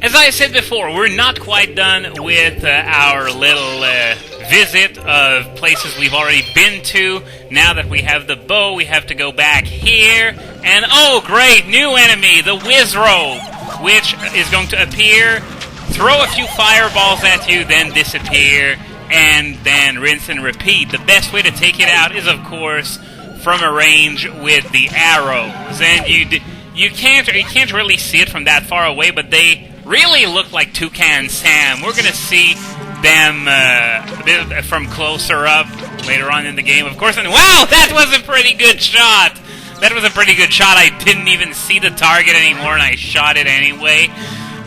as I said before, we're not quite done with our little visit of places we've already been to. Now that we have the bow, we have to go back here. And oh great, new enemy, the Wizrobe, which is going to appear, throw a few fireballs at you, then disappear, and then rinse and repeat. The best way to take it out is, of course, from a range with the arrows. And you can't really see it from that far away, but they really look like Toucan Sam. We're going to see them a bit from closer up later on in the game, of course. And wow, that was a pretty good shot! That was a pretty good shot. I didn't even see the target anymore, and I shot it anyway.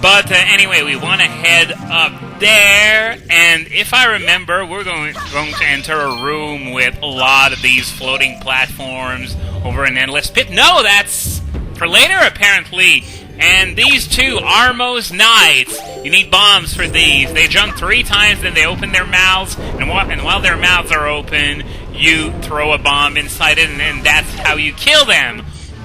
But anyway, we want to head up there, and if I remember, we're going to enter a room with a lot of these floating platforms over an endless pit. No, that's for later, apparently. And these two, Armo's Knights, you need bombs for these. They jump 3 times, then they open their mouths, and while their mouths are open, you throw a bomb inside it, and then that's how you kill them.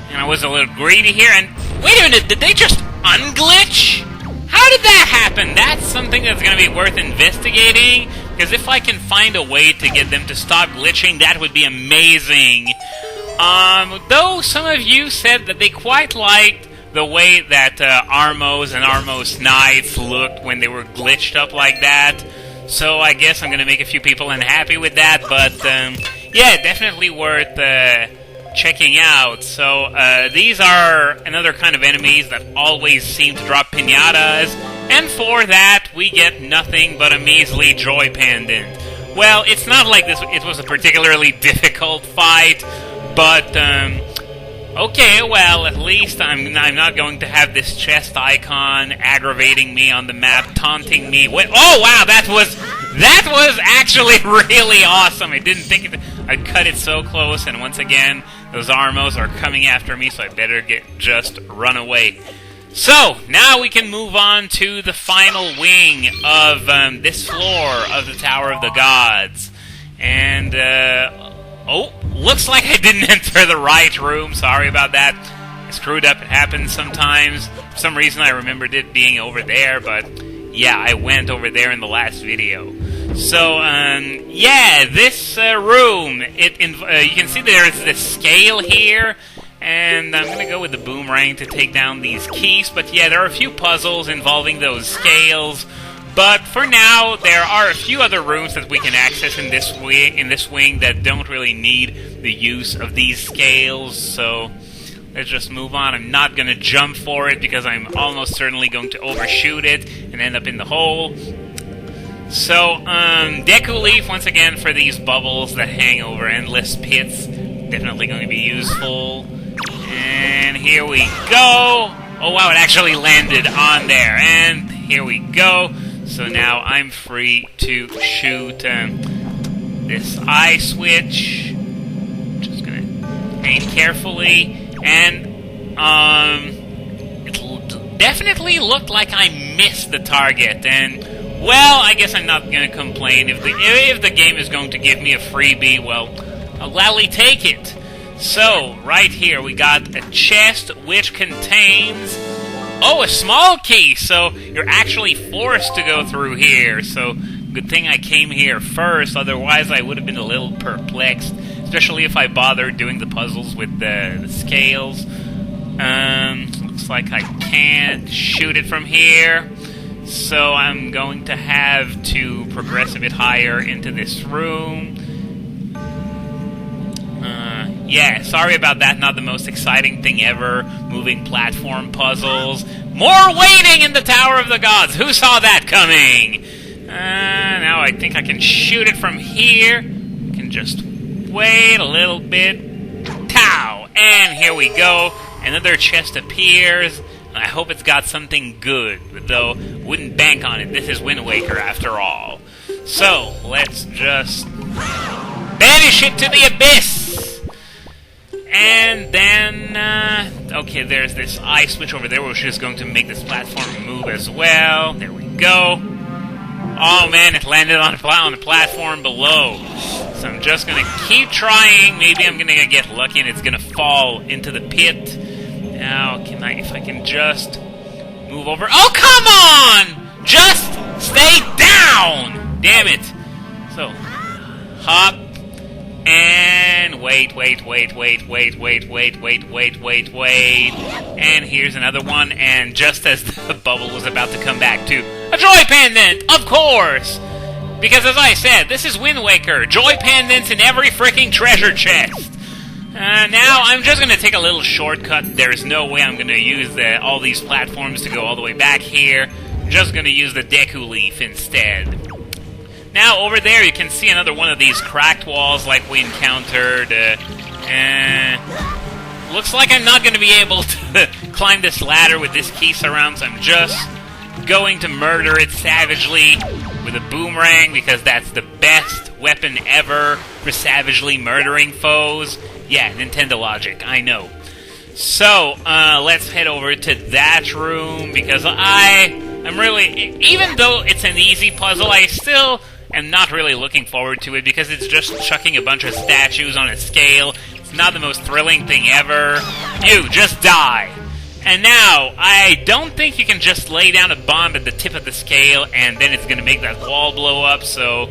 And I was a little greedy here, and wait a minute, did they just unglitch? How did that happen? That's something that's going to be worth investigating, because if I can find a way to get them to stop glitching, that would be amazing. Though some of you said that they quite liked the way that Armos and Armos Knights looked when they were glitched up like that, so I guess I'm going to make a few people unhappy with that, but yeah, definitely worth checking out. So these are another kind of enemies that always seem to drop pinatas, and for that we get nothing but a measly joy pendant. Well, it's not like it was a particularly difficult fight, but okay, well, at least I'm not going to have this chest icon aggravating me on the map, taunting me. Oh wow, that was actually really awesome. I didn't think I'd cut it so close, and once again, those Armos are coming after me, so I better just run away. So, now we can move on to the final wing of this floor of the Tower of the Gods. And, oh, looks like I didn't enter the right room. Sorry about that. I screwed up. It happens sometimes. For some reason, I remembered it being over there, but yeah, I went over there in the last video. So, yeah, this room, you can see there's this scale here, and I'm going to go with the boomerang to take down these keys, but yeah, there are a few puzzles involving those scales, but for now, there are a few other rooms that we can access in this wing that don't really need the use of these scales, so let's just move on. I'm not going to jump for it because I'm almost certainly going to overshoot it and end up in the hole. So, Deku Leaf, once again, for these bubbles that hang over endless pits. Definitely going to be useful. And here we go! Oh wow, it actually landed on there. And here we go. So now I'm free to shoot this eye switch. Just going to aim carefully. And, it definitely looked like I missed the target. And well, I guess I'm not going to complain. If the game is going to give me a freebie, well, I'll gladly take it. So, right here we got a chest which contains, oh, a small key. So, you're actually forced to go through here. So, good thing I came here first. Otherwise, I would have been a little perplexed. Especially if I bothered doing the puzzles with the scales. Looks like I can't shoot it from here. So I'm going to have to progress a bit higher into this room. Yeah, sorry about that, not the most exciting thing ever. Moving platform puzzles. More waiting in the Tower of the Gods! Who saw that coming? Now I think I can shoot it from here. I can just wait a little bit. Pow! And here we go. Another chest appears. I hope it's got something good, though wouldn't bank on it. This is Wind Waker, after all. So, let's just banish it to the abyss! And then, okay, there's this eye switch over there, which is going to make this platform move as well. There we go. Oh man, it landed on the platform below. So I'm just going to keep trying. Maybe I'm going to get lucky and it's going to fall into the pit. Now, if I can just move over... Oh, come stay down! Damn it. So, hop. And wait. And here's another one, and just as the bubble was about to come back too. A joy pendant! Of course! Because as I said, this is Wind Waker. Joy pendants in every freaking treasure chest. Now, I'm just going to take a little shortcut. There's no way I'm going to use all these platforms to go all the way back here. I'm just going to use the Deku Leaf instead. Now, over there, you can see another one of these cracked walls like we encountered. Looks like I'm not going to be able to climb this ladder with this key surround, so I'm just going to murder it savagely with a boomerang, because that's the best weapon ever for savagely murdering foes. Yeah, Nintendo logic, I know. So, let's head over to that room, because I'm really... Even though it's an easy puzzle, I still am not really looking forward to it, because it's just chucking a bunch of statues on a scale. It's not the most thrilling thing ever. You, just die! And now, I don't think you can just lay down a bomb at the tip of the scale, and then it's going to make that wall blow up, so...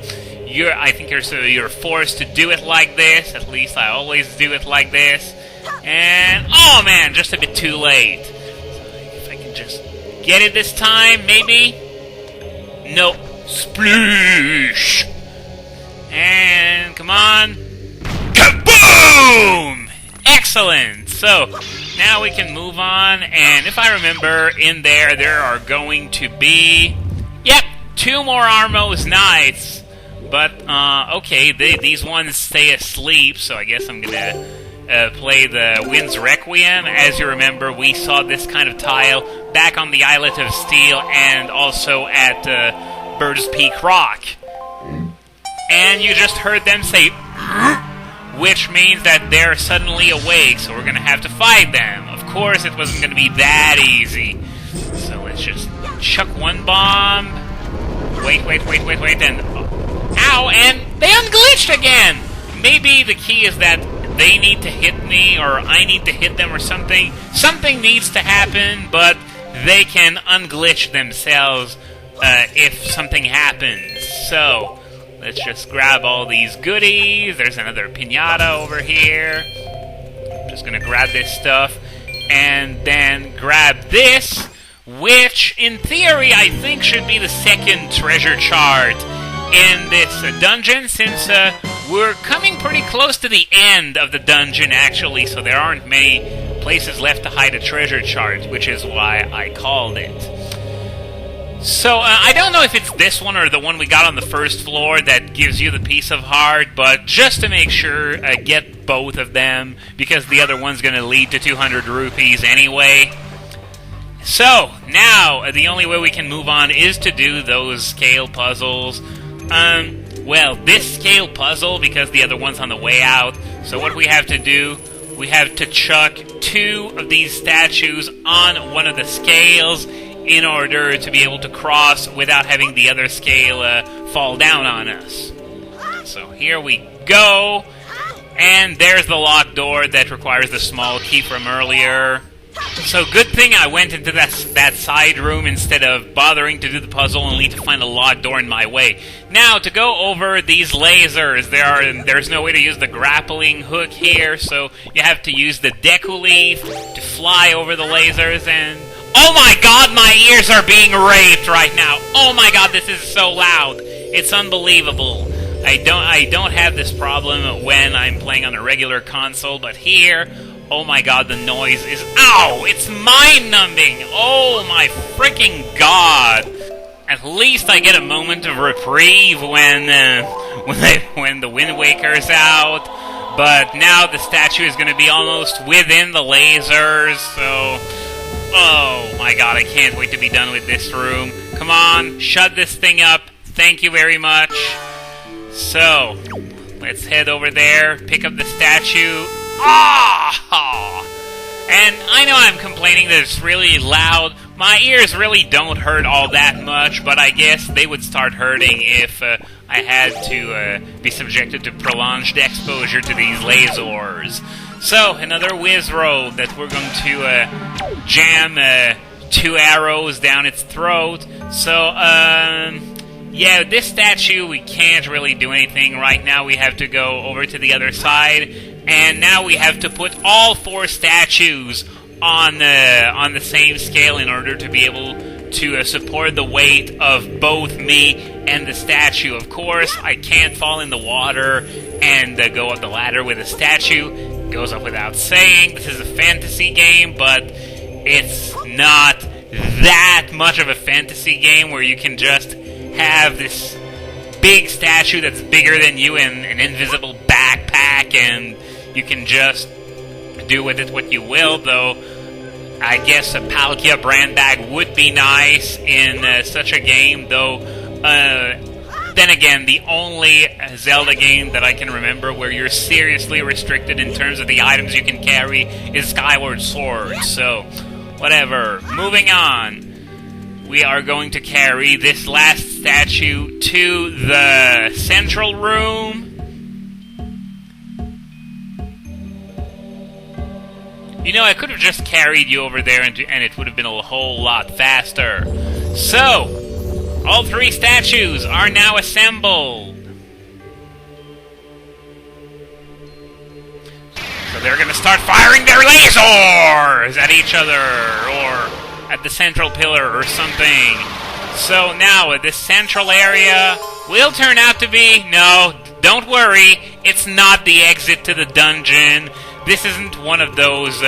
I think you're forced to do it like this. At least I always do it like this. And, oh man, just a bit too late. So if I can just get it this time, maybe? Nope. Sploosh! And, come on. Kaboom! Excellent! So, now we can move on, and if I remember, in there are going to be... Yep, 2 more Armos Knights. But, okay, these ones stay asleep, so I guess I'm gonna play the Wind's Requiem. As you remember, we saw this kind of tile back on the Islet of Steel and also at Bird's Peak Rock. And you just heard them say, which means that they're suddenly awake, so we're gonna have to fight them. Of course, it wasn't gonna be that easy. So let's just chuck one bomb. Wait, and... Ow, and they unglitched again! Maybe the key is that they need to hit me, or I need to hit them or something. Something needs to happen, but they can unglitch themselves if something happens. So, let's just grab all these goodies. There's another piñata over here. I'm just gonna grab this stuff, and then grab this, which, in theory, I think should be the second treasure chart in this dungeon, since we're coming pretty close to the end of the dungeon, actually, so there aren't many places left to hide a treasure chart, which is why I called it. So, I don't know if it's this one or the one we got on the first floor that gives you the piece of heart, but just to make sure, get both of them, because the other one's going to lead to 200 rupees anyway. So, now, the only way we can move on is to do those scale puzzles. Well, this scale puzzle, because the other one's on the way out, so what we have to do, we have to chuck 2 of these statues on one of the scales in order to be able to cross without having the other scale fall down on us. So here we go, and there's the locked door that requires the small key from earlier. So good thing I went into that side room instead of bothering to do the puzzle only to find a locked door in my way. Now, to go over these lasers, there's no way to use the grappling hook here, so you have to use the Deku Leaf to fly over the lasers, and... Oh my god, my ears are being raped right now! Oh my god, this is so loud! It's unbelievable. I don't have this problem when I'm playing on a regular console, but here... Oh my god, the noise is... Ow! It's mind-numbing! Oh my freaking god! At least I get a moment of reprieve when the Wind Waker's out. But now the statue is going to be almost within the lasers, so... Oh my god, I can't wait to be done with this room. Come on, shut this thing up. Thank you very much. So, let's head over there, pick up the statue... Ah! And I know I'm complaining that it's really loud. My ears really don't hurt all that much, but I guess they would start hurting if I had to be subjected to prolonged exposure to these lasers. So, another Wizrobe that we're going to jam 2 arrows down its throat. So, yeah, this statue, we can't really do anything right now. We have to go over to the other side, and now we have to put all 4 statues on the same scale in order to be able to support the weight of both me and the statue. Of course, I can't fall in the water and go up the ladder with a statue. Goes up without saying. This is a fantasy game, but it's not that much of a fantasy game where you can just have this big statue that's bigger than you in an invisible backpack and you can just do with it what you will, though I guess a Palkia brand bag would be nice in such a game, though then again, the only Zelda game that I can remember where you're seriously restricted in terms of the items you can carry is Skyward Sword, so whatever. Moving on, we are going to carry this last statue to the central room. You know, I could have just carried you over there and it would have been a whole lot faster. So, all 3 statues are now assembled. So they're going to start firing their lasers at each other or at the central pillar or something. So now, this central area will turn out to be... No, don't worry, it's not the exit to the dungeon. This isn't one of those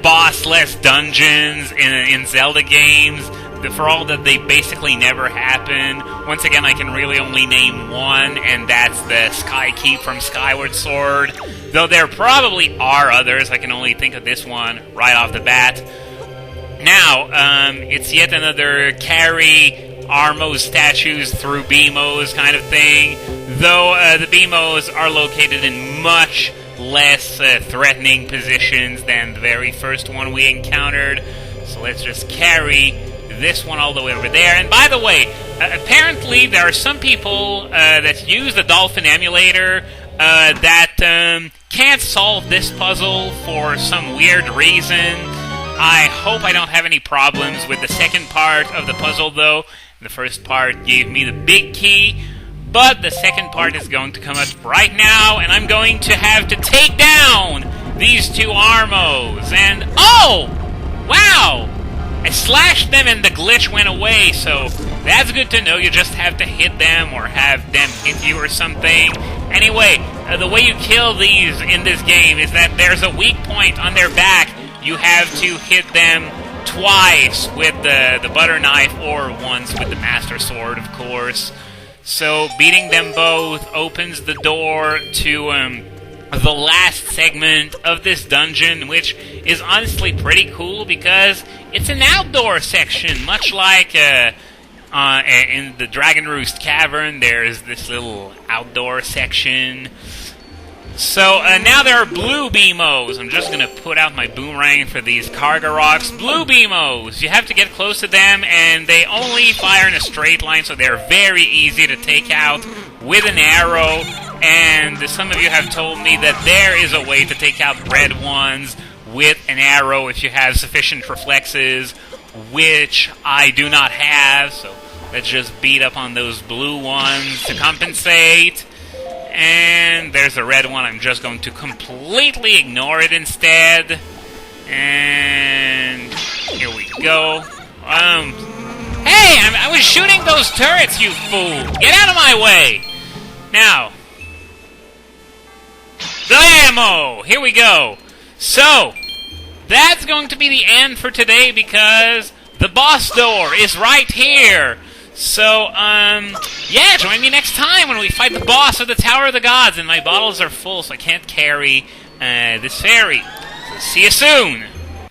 boss-less dungeons in Zelda games. For all that they basically never happen. Once again, I can really only name one, and that's the Sky Keep from Skyward Sword. Though there probably are others, I can only think of this one right off the bat. Now, it's yet another carry Armos statues through Beamos kind of thing. Though the Beamos are located in much less threatening positions than the very first one we encountered. So let's just carry this one all the way over there. And by the way, apparently there are some people that use the Dolphin emulator that can't solve this puzzle for some weird reason. I hope I don't have any problems with the second part of the puzzle, though. The first part gave me the big key, but the second part is going to come up right now, and I'm going to have to take down these 2 Armos. And, oh! Wow! I slashed them and the glitch went away, so that's good to know. You just have to hit them or have them hit you or something. Anyway, the way you kill these in this game is that there's a weak point on their back. You have to hit them twice with the butter knife or once with the Master Sword, of course. So beating them both opens the door to the last segment of this dungeon, which is honestly pretty cool because it's an outdoor section, much like in the Dragon Roost Cavern. There's this little outdoor section. So now there are blue Beamos. I'm just going to put out my boomerang for these Kargaroks. Blue Beamos! You have to get close to them, and they only fire in a straight line, so they're very easy to take out with an arrow. And some of you have told me that there is a way to take out red ones with an arrow if you have sufficient reflexes, which I do not have, so let's just beat up on those blue ones to compensate. And there's a red one. I'm just going to completely ignore it instead. And here we go. Hey! I was shooting those turrets, you fool! Get out of my way! Now, blammo! Here we go. So, that's going to be the end for today because the boss door is right here. So, yeah, join me next time when we fight the boss of the Tower of the Gods. And my bottles are full, so I can't carry this fairy. So see you soon!